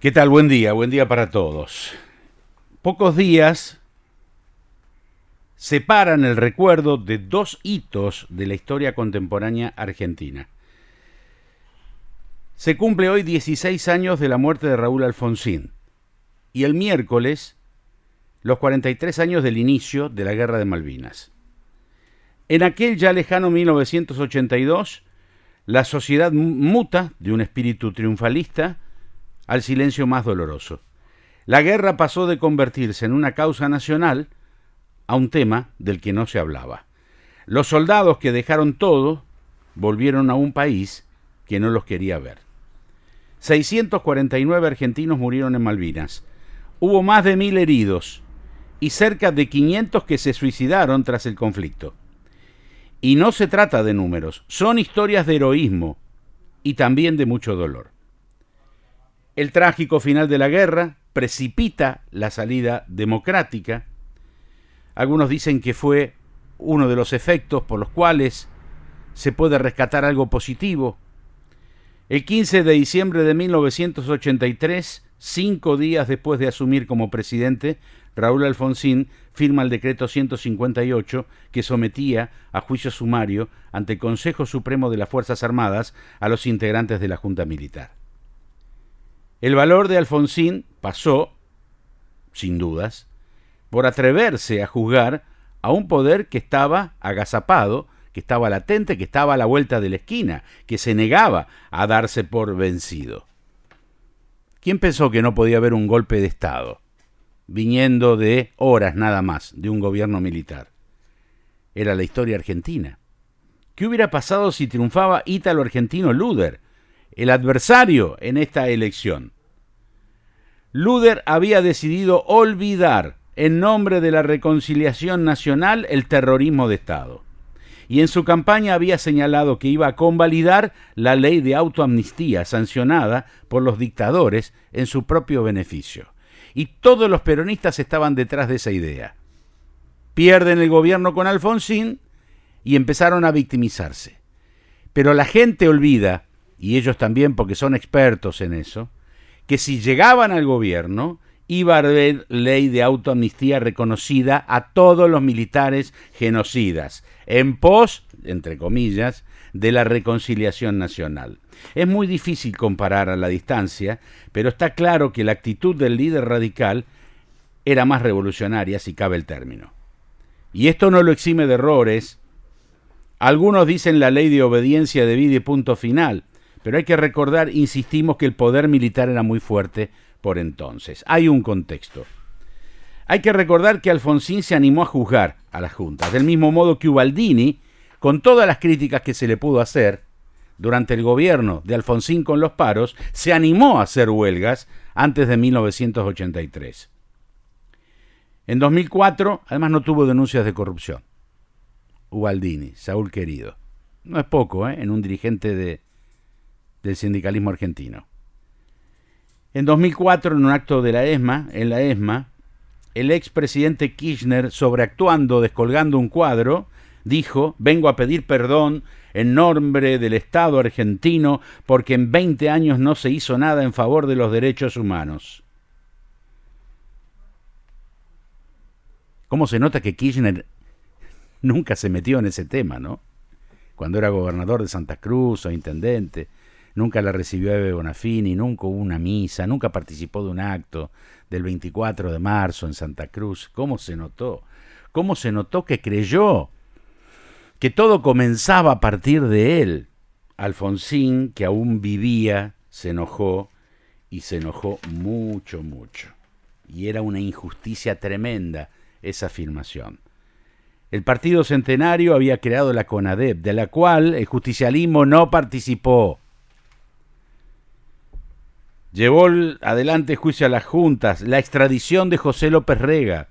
¿Qué tal? Buen día para todos. Pocos días separan el recuerdo de dos hitos de la historia contemporánea argentina. Se cumple hoy 16 años de la muerte de Raúl Alfonsín y el miércoles los 43 años del inicio de la Guerra de Malvinas. En aquel ya lejano 1982, la sociedad muta de un espíritu triunfalista al silencio más doloroso. La guerra pasó de convertirse en una causa nacional a un tema del que no se hablaba. Los soldados que dejaron todo volvieron a un país que no los quería ver. 649 argentinos murieron en Malvinas. Hubo más de 1000 heridos y cerca de 500 que se suicidaron tras el conflicto. Y no se trata de números, son historias de heroísmo y también de mucho dolor. El trágico final de la guerra precipita la salida democrática. Algunos dicen que fue uno de los efectos por los cuales se puede rescatar algo positivo. El 15 de diciembre de 1983, 5 días después de asumir como presidente, Raúl Alfonsín firma el decreto 158 que sometía a juicio sumario ante el Consejo Supremo de las Fuerzas Armadas a los integrantes de la Junta Militar. El valor de Alfonsín pasó, sin dudas, por atreverse a juzgar a un poder que estaba agazapado, que estaba latente, que estaba a la vuelta de la esquina, que se negaba a darse por vencido. ¿Quién pensó que no podía haber un golpe de Estado, viniendo de horas nada más de un gobierno militar? Era la historia argentina. ¿Qué hubiera pasado si triunfaba ítalo-argentino Luder, el adversario en esta elección? Luder había decidido olvidar, en nombre de la reconciliación nacional, el terrorismo de Estado. Y en su campaña había señalado que iba a convalidar la ley de autoamnistía sancionada por los dictadores en su propio beneficio. Y todos los peronistas estaban detrás de esa idea. Pierden el gobierno con Alfonsín y empezaron a victimizarse. Pero la gente olvida, y ellos también porque son expertos en eso, que si llegaban al gobierno iba a haber ley de autoamnistía reconocida a todos los militares genocidas, en pos, entre comillas, de la reconciliación nacional. Es muy difícil comparar a la distancia, pero está claro que la actitud del líder radical era más revolucionaria, si cabe el término. Y esto no lo exime de errores. Algunos dicen la ley de obediencia debida y punto final, pero hay que recordar, insistimos, que el poder militar era muy fuerte por entonces. Hay un contexto. Hay que recordar que Alfonsín se animó a juzgar a las juntas, del mismo modo que Ubaldini, con todas las críticas que se le pudo hacer durante el gobierno de Alfonsín con los paros, se animó a hacer huelgas antes de 1983. En 2004, además, no tuvo denuncias de corrupción. Ubaldini, Saúl querido. No es poco, en un dirigente del sindicalismo argentino. En 2004, en un acto de la ESMA, el expresidente Kirchner, sobreactuando, descolgando un cuadro, dijo: vengo a pedir perdón en nombre del Estado argentino porque en 20 años no se hizo nada en favor de los derechos humanos. ¿Cómo se nota que Kirchner nunca se metió en ese tema, no? Cuando era gobernador de Santa Cruz o intendente, nunca la recibió Eve Bonafini, nunca hubo una misa, nunca participó de un acto del 24 de marzo en Santa Cruz. ¿Cómo se notó? ¿Cómo se notó que creyó que todo comenzaba a partir de él? Alfonsín, que aún vivía, se enojó, y se enojó mucho, mucho. Y era una injusticia tremenda esa afirmación. El Partido Centenario había creado la CONADEP, de la cual el justicialismo no participó. Llevó adelante juicio a las juntas, la extradición de José López Rega.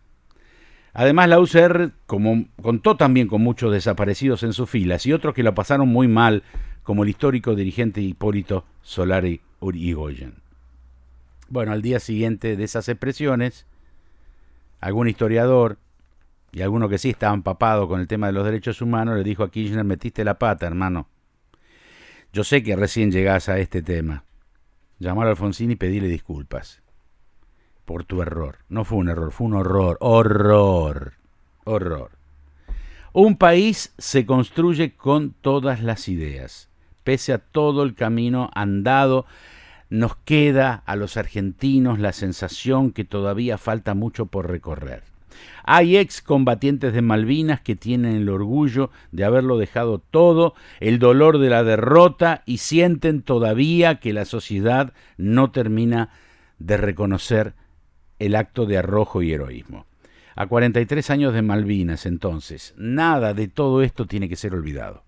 Además, la UCR contó también con muchos desaparecidos en sus filas y otros que la pasaron muy mal, como el histórico dirigente Hipólito Solari Urigoyen. Bueno, al día siguiente de esas expresiones, algún historiador y alguno que sí estaba empapado con el tema de los derechos humanos le dijo a Kirchner: metiste la pata, hermano. Yo sé que recién llegás a este tema, Llamar a Alfonsín y pedirle disculpas por tu error. No fue un error, fue un horror. Horror. Horror. Un país se construye con todas las ideas. Pese a todo el camino andado, nos queda a los argentinos la sensación que todavía falta mucho por recorrer. Hay excombatientes de Malvinas que tienen el orgullo de haberlo dejado todo, el dolor de la derrota y sienten todavía que la sociedad no termina de reconocer el acto de arrojo y heroísmo. A 43 años de Malvinas, entonces, nada de todo esto tiene que ser olvidado.